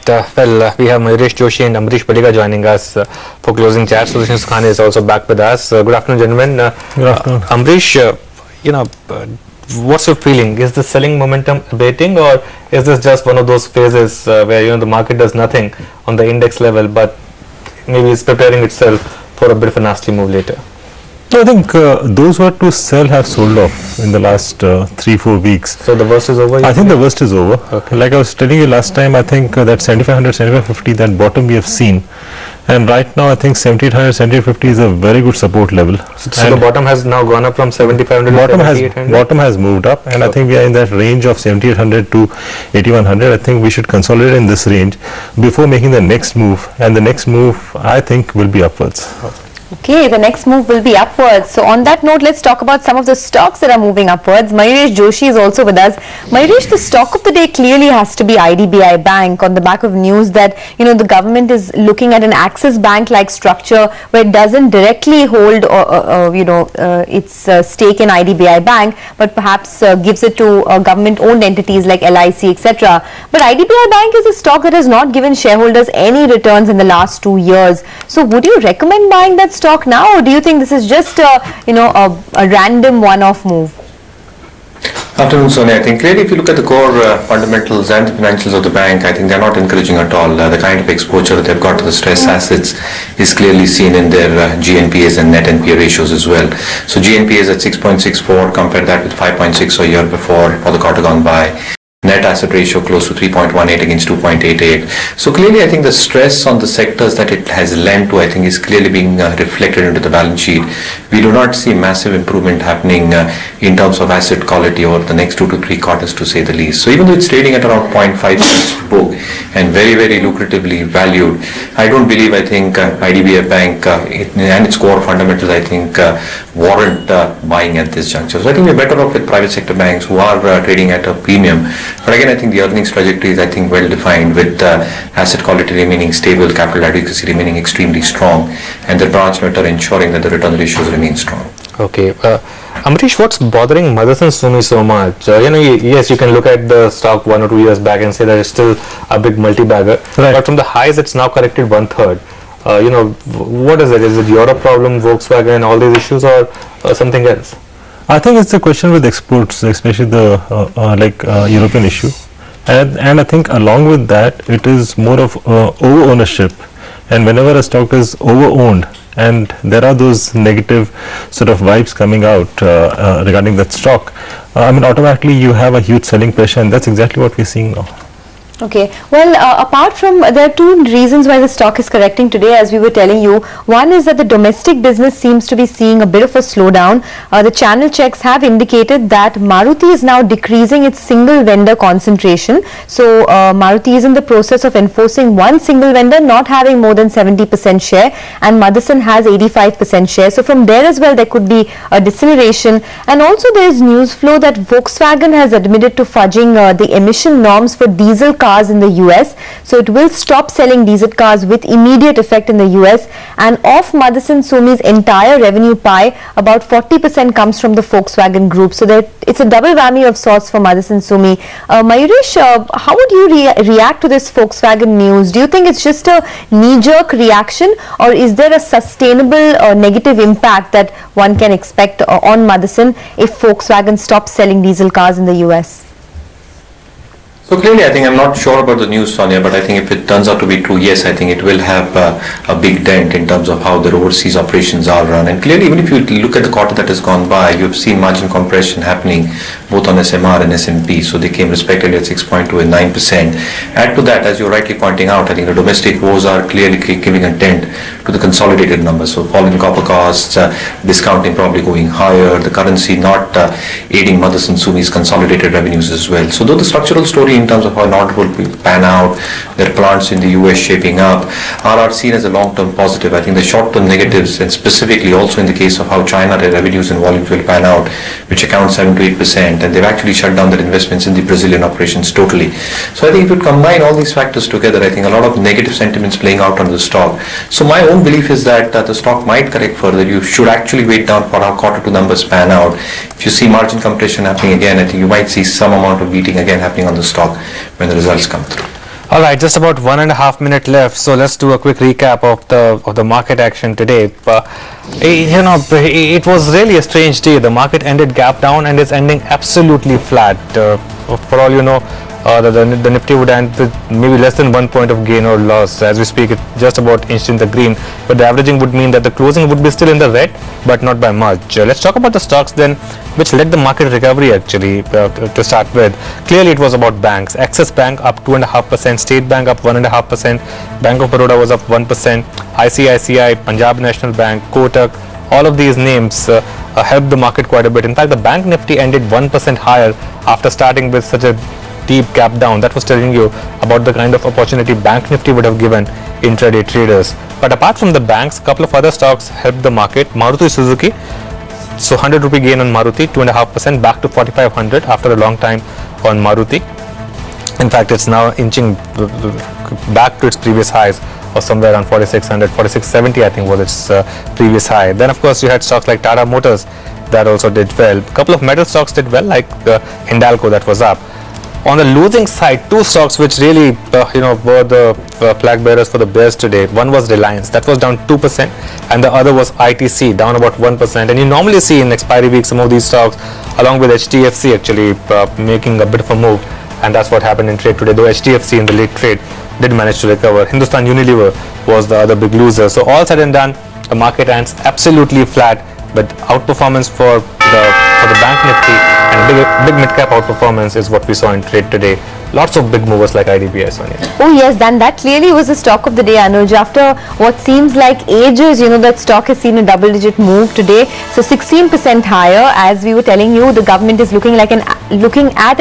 We have Mayuresh, Joshi and Amrish Palika joining us for closing chat. Solutions Khan is also back with us. Good afternoon, gentlemen. Good afternoon. Amrish, what's your feeling? Is the selling momentum abating, or is this just one of those phases where the market does nothing on the index level, but maybe it's preparing itself for a bit of a nasty move later? I think those who are to sell have sold off in the last 3-4 weeks. So the worst is over? I think the worst is over. Okay. Like I was telling you last time, I think that 7500, 7550, that bottom we have seen. And right now I think 7800, 7850 is a very good support level. So the bottom has now gone up from 7500 to 7800? Bottom has moved up, and I think we are in that range of 7800 to 8100. I think we should consolidate in this range before making the next move. And the next move, I think, will be upwards. Okay, the next move will be upwards. So on that note, let's talk about some of the stocks that are moving upwards. Mayuresh Joshi is also with us. Mayuresh, the stock of the day clearly has to be IDBI Bank on the back of news that, the government is looking at an Axis Bank-like structure where it doesn't directly hold, its stake in IDBI Bank, but perhaps gives it to government-owned entities like LIC, etc. But IDBI Bank is a stock that has not given shareholders any returns in the last 2 years. So would you recommend buying that stock now, or do you think this is just a random one-off move? Afternoon, Sonia. I think clearly if you look at the core fundamentals and the financials of the bank, I think they're not encouraging at all. The kind of exposure that they've got to the stress assets is clearly seen in their GNPAs and net NPA ratios as well. So GNPA is at 6.64, compare that with 5.6 a year before for the quarter gone by. Net asset ratio close to 3.18 against 2.88. So clearly I think the stress on the sectors that it has lent to, I think, is clearly being reflected into the balance sheet. We do not see massive improvement happening in terms of asset quality over the next 2 to 3 quarters, to say the least. So even though it's trading at around 0.5 book and very, very lucratively valued, I don't believe, I think, IDBI Bank and its core fundamentals, I think, warrant buying at this juncture. So I think we're better off with private sector banks who are trading at a premium. But again, I think the earnings trajectory is, I think, well defined, with asset quality remaining stable, capital adequacy remaining extremely strong, and the branch network ensuring that the return ratios remain strong. Okay. Amrish, what's bothering Motherson Sumi so much? Yes, you can look at the stock 1 or 2 years back and say that it's still a big multi-bagger. Right. But from the highs, it's now corrected 1/3. What is it? Is it Europe problem, Volkswagen, all these issues, or something else? I think it's a question with exports, especially the European issue, and I think along with that it is more of over ownership, and whenever a stock is over owned and there are those negative sort of vibes coming out regarding that stock, automatically you have a huge selling pressure, and that's exactly what we're seeing now. Okay, well, apart from, there are 2 reasons why the stock is correcting today, as we were telling you. One is that the domestic business seems to be seeing a bit of a slowdown. The channel checks have indicated that Maruti is now decreasing its single vendor concentration. So Maruti is in the process of enforcing one single vendor not having more than 70% share, and Motherson has 85% share. So from there as well, there could be a deceleration. And also there is news flow that Volkswagen has admitted to fudging the emission norms for diesel cars in the US, so it will stop selling diesel cars with immediate effect in the US, and of Motherson Sumi's entire revenue pie, about 40% comes from the Volkswagen group. So that it's a double whammy of sorts for Motherson Sumi. Mayuresh, how would you react to this Volkswagen news? Do you think it's just a knee-jerk reaction, or is there a sustainable negative impact that one can expect on Motherson if Volkswagen stops selling diesel cars in the US? So clearly, I think, I'm not sure about the news, Sonia, but I think if it turns out to be true, yes, I think it will have a big dent in terms of how their overseas operations are run. And clearly, even if you look at the quarter that has gone by, you've seen margin compression happening both on SMR and S&P. So they came respectively at 6.2 and 9%. Add to that, as you're rightly pointing out, I think the domestic woes are clearly giving a dent to the consolidated numbers. So falling copper costs, discounting probably going higher, the currency not aiding Motherson Sumi's consolidated revenues as well. So though the structural story in terms of how an order will pan out, their plants in the US shaping up, are seen as a long-term positive. I think the short-term negatives, and specifically also in the case of how China, their revenues and volumes will pan out, which account 7 to 8%, and they've actually shut down their investments in the Brazilian operations totally. So I think if you combine all these factors together, I think a lot of negative sentiments playing out on the stock. So my own belief is that the stock might correct further. You should actually wait down for how Q2 numbers pan out. If you see margin compression happening again, I think you might see some amount of beating again happening on the stock when the results come through. All right, just about 1.5 minutes left. So let's do a quick recap of the market action today. It was really a strange day. The market ended gap down and is ending absolutely flat. For all you know, the Nifty would end with maybe less than 1 point of gain or loss. As we speak, it's just about inched in the green, but the averaging would mean that the closing would be still in the red, but not by much. Let's talk about the stocks then, which led the market recovery actually. To start with, clearly it was about banks. Axis Bank up 2.5%, State Bank up 1.5%, Bank of Baroda was up 1%, ICICI, Punjab National Bank, Kotak, all of these names helped the market quite a bit. In fact, the Bank Nifty ended 1% higher after starting with such a deep gap down. That was telling you about the kind of opportunity Bank Nifty would have given intraday traders. But apart from the banks, a couple of other stocks helped the market. Maruti Suzuki, so 100 rupee gain on Maruti, 2.5% back to 4,500 after a long time on Maruti. In fact, it's now inching back to its previous highs of somewhere around 4,600, 4,670 I think was its previous high. Then of course you had stocks like Tata Motors that also did well. A couple of metal stocks did well, like Hindalco, that was up. On the losing side, two stocks which really were the flag bearers for the bears today. One was Reliance, that was down 2%, and the other was ITC, down about 1%. And you normally see in expiry week some of these stocks along with HDFC actually making a bit of a move, and that's what happened in trade today, though HDFC in the late trade did manage to recover. Hindustan Unilever was the other big loser. So all said and done, the market ends absolutely flat, but outperformance for the Bank Nifty and big mid-cap outperformance is what we saw in trade today. Lots of big movers like IDBI, Sonia. Oh yes, then that clearly was the stock of the day, Anuj. After what seems like ages, that stock has seen a double-digit move today. So 16% higher. As we were telling you, the government is looking at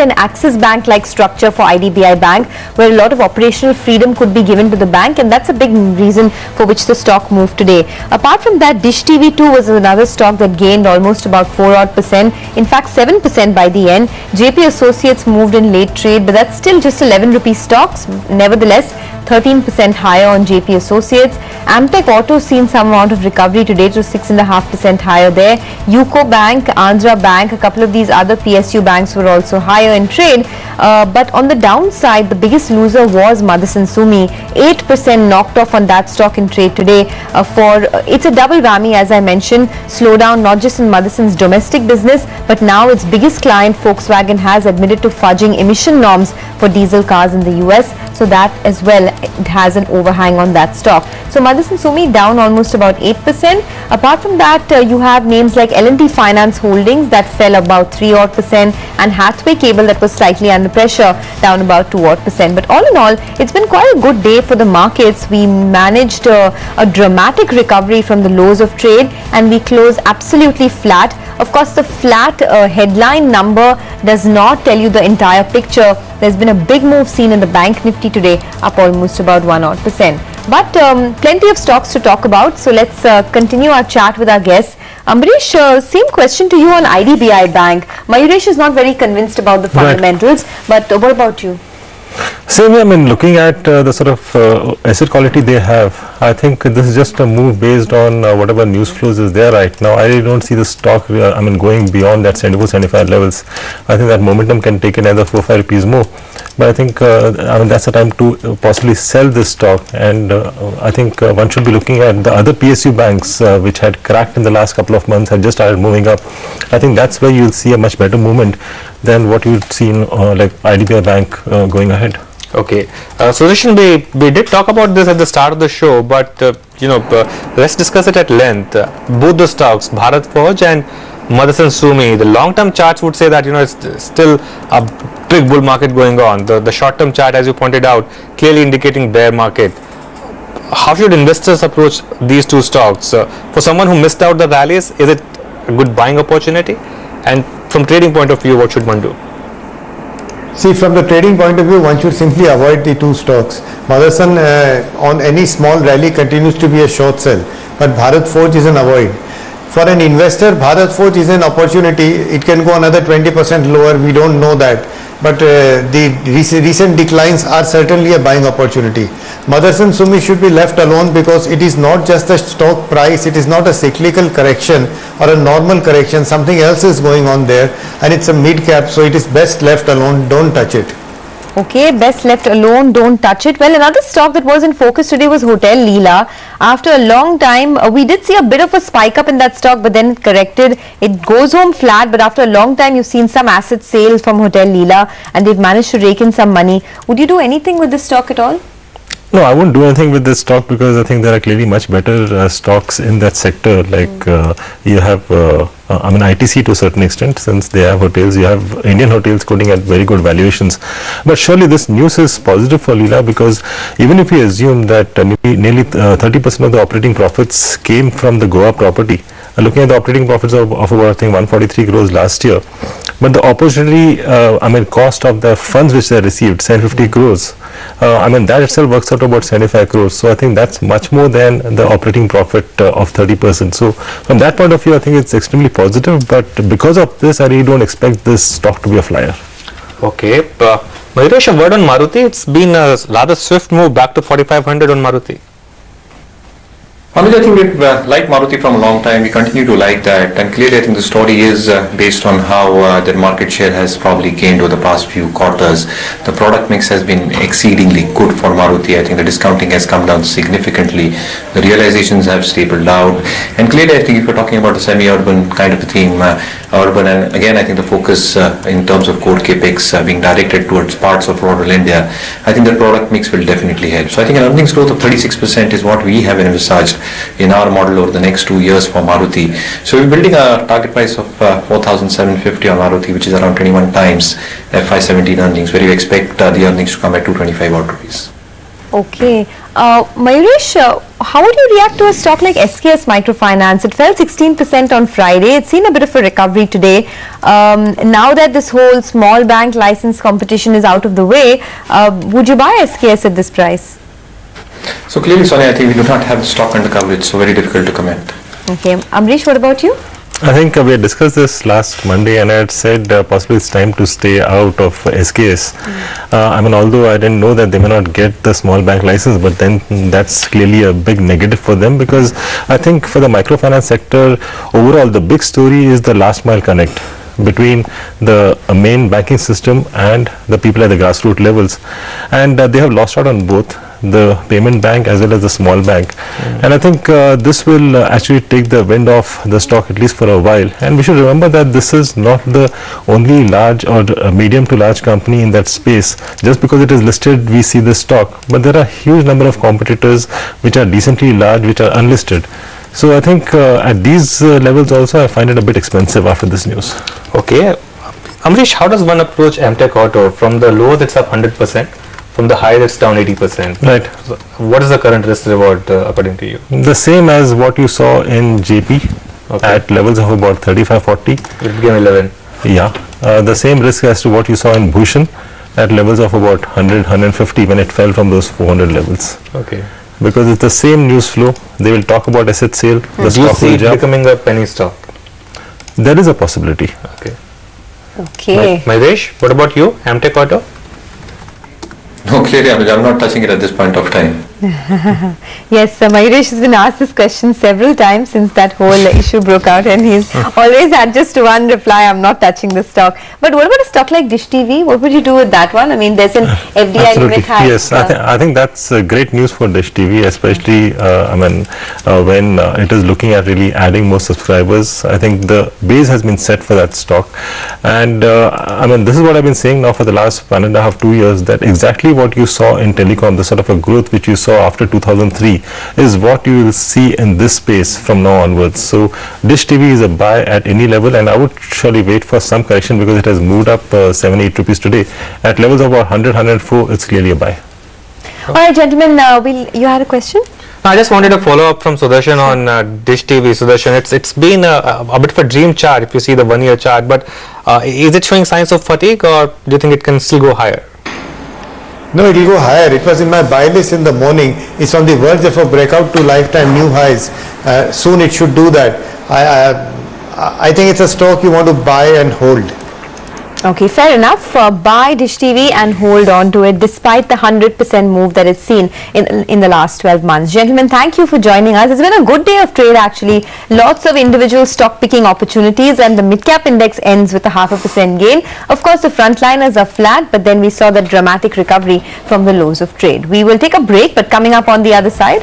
an Axis Bank-like structure for IDBI Bank, where a lot of operational freedom could be given to the bank, and that's a big reason for which the stock moved today. Apart from that, Dish TV 2 was another stock that gained almost about 4%. In fact, 7% by the end. JP Associates moved in late trade, but that's still just 11 rupee stocks. Nevertheless, 13% higher on JP Associates. Amtech Auto seen some amount of recovery today to 6.5% higher there. UCO Bank, Andhra Bank, a couple of these other PSU banks were also higher in trade. But on the downside, the biggest loser was Motherson Sumi. 8% knocked off on that stock in trade today. It's a double whammy, as I mentioned. Slowdown not just in Motherson's domestic business, but now its biggest client, Volkswagen, has admitted to fudging emission norms for diesel cars in the US. So that as well, it has an overhang on that stock. So Motherson Sumi down almost about 8%. Apart from that, you have names like L&T Finance Holdings that fell about 3% and Hathway Cable that was slightly under pressure, down about 2%. But all in all, it's been quite a good day for the markets. We managed a dramatic recovery from the lows of trade, and we closed absolutely flat. Of course, the flat headline number does not tell you the entire picture. There's been a big move seen in the Bank Nifty today, up almost about 1%. But plenty of stocks to talk about. So let's continue our chat with our guests. Amrish, same question to you on IDBI Bank. Mayuresh is not very convinced about the fundamentals, but what about you? Same way, I mean, looking at the sort of asset quality they have, I think this is just a move based on whatever news flows is there right now. I really don't see the stock, going beyond that 74-75 levels. I think that momentum can take another 4-5 rupees more. But I think, that's the time to possibly sell this stock. And I think one should be looking at the other PSU banks which had cracked in the last couple of months and just started moving up. I think that's where you'll see a much better movement than what you'd seen like IDBI Bank going ahead. Okay, so we did talk about this at the start of the show, but let's discuss it at length. Both the stocks, Bharat Forge and Motherson Sumi, the long-term charts would say that it's still a big bull market going on. The short-term chart, as you pointed out, clearly indicating bear market. How should investors approach these two stocks? For someone who missed out the rallies, is it a good buying opportunity? And from trading point of view, what should one do? See, from the trading point of view, one should simply avoid the two stocks. Motherson on any small rally continues to be a short sell, but Bharat Forge is an avoid. For an investor, Bharat Forge is an opportunity. It can go another 20% lower, we don't know that. But the recent declines are certainly a buying opportunity. Motherson Sumi should be left alone because it is not just the stock price, it is not a cyclical correction or a normal correction, something else is going on there, and it's a mid cap, so it is best left alone, don't touch it. Okay, best left alone, don't touch it. Well, another stock that was in focus today was Hotel Leela. After a long time, we did see a bit of a spike up in that stock, but then it corrected. It goes home flat, but after a long time, you've seen some asset sales from Hotel Leela, and they've managed to rake in some money. Would you do anything with this stock at all? No, I wouldn't do anything with this stock because I think there are clearly much better stocks in that sector. Like you have, I mean, ITC to a certain extent, since they have hotels. You have Indian hotels quoting at very good valuations. But surely this news is positive for Leela, because even if we assume that maybe nearly 30% of the operating profits came from the Goa property, looking at the operating profits of about, I think, 143 crores last year, but the opportunity, I mean, cost of the funds which they received, 750 crores, I mean, that itself works out to about 75 crores. So I think that's much more than the operating profit of 30%. So from that point of view, I think it's extremely positive. But because of this, I really don't expect this stock to be a flyer. Okay. Mayuresh, a word on Maruti. It's been a rather swift move back to 4,500 on Maruti. Anuj, I think we've liked Maruti from a long time. We continue to like that, and clearly I think the story is based on how their market share has probably gained over the past few quarters. The product mix has been exceedingly good for Maruti. I think the discounting has come down significantly. The realizations have stabilized out, and clearly I think if you're talking about the semi-urban kind of a theme, urban, and again I think the focus in terms of core capex being directed towards parts of rural India, I think the product mix will definitely help. So I think an earnings growth of 36% is what we have envisaged in our model over the next 2 years for Maruti. So we're building a target price of 4,750 on Maruti, which is around 21 times FY17 earnings, where you expect the earnings to come at 225 odd rupees. Okay. Mayuresh, how would you react to a stock like SKS Microfinance? It fell 16% on Friday. It's seen a bit of a recovery today. Now that this whole small bank license competition is out of the way, would you buy SKS at this price? So clearly, Sonia, I think we do not have the stock under coverage, so very difficult to comment. Okay. Amrish, what about you? I think we had discussed this last Monday, and I had said possibly it's time to stay out of SKS. I mean, although I didn't know that they may not get the small bank license, but then that's clearly a big negative for them, because I think for the microfinance sector, overall, the big story is the last mile connect between the main banking system and the people at the grassroots levels, and they have lost out on both the payment bank as well as the small bank. And I think this will actually take the wind off the stock, at least for a while. And we should remember that this is not the only large or medium to large company in that space. Just because it is listed, we see this stock, but there are a huge number of competitors which are decently large, which are unlisted. So I think at these levels also, I find it a bit expensive after this news. Okay. Amrish, how does one approach MTech Auto? From the lows, it's up 100%. From the high, it's down 80%. Right. So what is the current risk reward according to you? The same as what you saw in JP at levels of about 35-40. It became 11. Yeah. The same risk as to what you saw in Bhushan at levels of about 100-150 when it fell from those 400 levels. Okay. Because it's the same news flow. They will talk about asset sale. The Do you stock see will it jump. becoming a penny stock? There is a possibility. Okay. Okay. Mayuresh, what about you? MTech Auto? No, clearly, I'm not touching it at this point of time. Yes, Mayuresh has been asked this question several times since that whole issue broke out, and he's always had just one reply: I'm not touching the stock. But what about a stock like Dish TV? What would you do with that one? I mean, there's an FDI limit hike. Yes, I think that's great news for Dish TV, especially I mean when it is looking at really adding more subscribers. I think the base has been set for that stock, and I mean, this is what I've been saying now for the last 1.5-2 years, that exactly what you saw in telecom, the sort of a growth which you saw after 2003, is what you will see in this space from now onwards. So Dish TV is a buy at any level, and I would surely wait for some correction because it has moved up 7-8 rupees today. At levels of about 100-104, it's clearly a buy. All right, gentlemen, you had a question? I just wanted a follow up from Sudarshan on Dish TV. Sudarshan, it's been a bit of a dream chart if you see the 1 year chart, but is it showing signs of fatigue, or do you think it can still go higher? No, it will go higher. It was in my buy list in the morning. It's on the verge of a breakout to lifetime new highs. Soon it should do that. I think it's a stock you want to buy and hold. Okay, fair enough. Buy Dish TV and hold on to it despite the 100% move that it's seen in the last 12 months. Gentlemen, thank you for joining us. It's been a good day of trade actually. Lots of individual stock picking opportunities, and the mid-cap index ends with a 0.5% gain. Of course, the frontliners are flat, but then we saw the dramatic recovery from the lows of trade. We will take a break, but coming up on the other side,